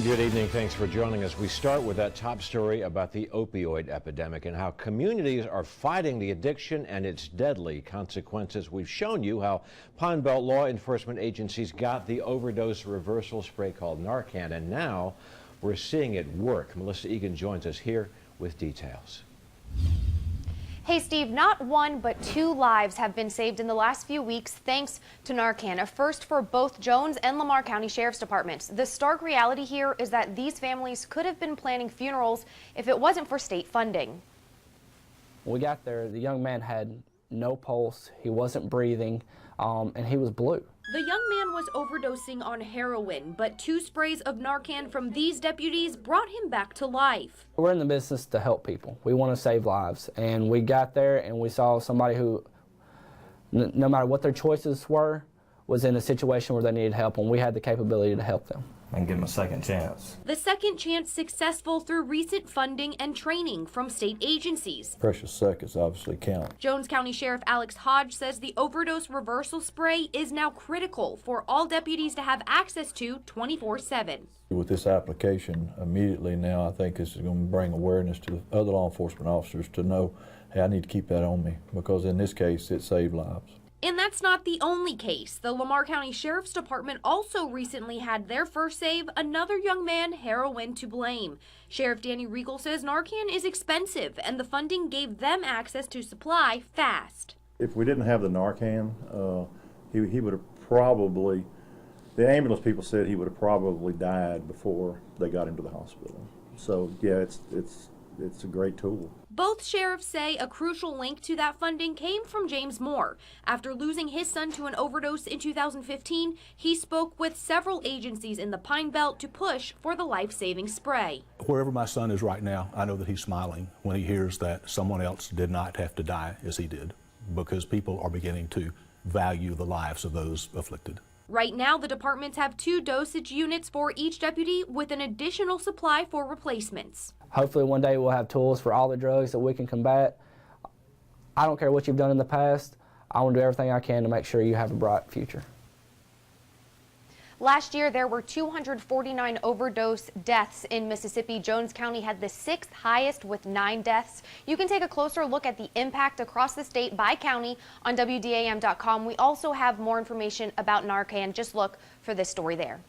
Good evening. Thanks for joining us. We start with that top story about the opioid epidemic and how communities are fighting the addiction and its deadly consequences. We've shown you how Pine Belt law enforcement agencies got the overdose reversal spray called Narcan, and now we're seeing it work. Melissa Egan joins us here with details. Hey Steve, not one but 2 lives have been saved in the last few weeks thanks to Narcan, a first for both Jones and Lamar County Sheriff's Departments. The stark reality here is that these families could have been planning funerals if it wasn't for state funding. When we got there, the young man had no pulse, he wasn't breathing, and he was blue. The young man was overdosing on heroin, but 2 sprays of Narcan from these deputies brought him back to life. We're in the business to help people. We want to save lives. And we got there and we saw somebody who, no matter what their choices were, was in a situation where they needed help, and we had the capability to help them. And give them a second chance. The second chance successful through recent funding and training from state agencies. Precious seconds obviously count. Jones County Sheriff Alex Hodge says the overdose reversal spray is now critical for all deputies to have access to 24/7. With this application, immediately now I think this is going to bring awareness to the other law enforcement officers to know, hey, I need to keep that on me, because in this case it saved lives. And that's not the only case. The Lamar County Sheriff's Department also recently had their first save another young man heroin to blame. Sheriff Danny Regal says Narcan is expensive and the funding gave them access to supply fast. If we didn't have the Narcan, he would have probably, the ambulance people said he would have probably died before they got him to the hospital. So yeah, it's a great tool. Both sheriffs say a crucial link to that funding came from James Moore. After losing his son to an overdose in 2015, he spoke with several agencies in the Pine Belt to push for the life-saving spray. Wherever my son is right now, I know that he's smiling when he hears that someone else did not have to die as he did, because people are beginning to value the lives of those afflicted. Right now, the departments have 2 dosage units for each deputy with an additional supply for replacements. Hopefully one day we'll have tools for all the drugs that we can combat. I don't care what you've done in the past. I want to do everything I can to make sure you have a bright future. Last year, there were 249 overdose deaths in Mississippi. Jones County had the 6th highest with 9 deaths. You can take a closer look at the impact across the state by county on WDAM.com. We also have more information about Narcan. Just look for this story there.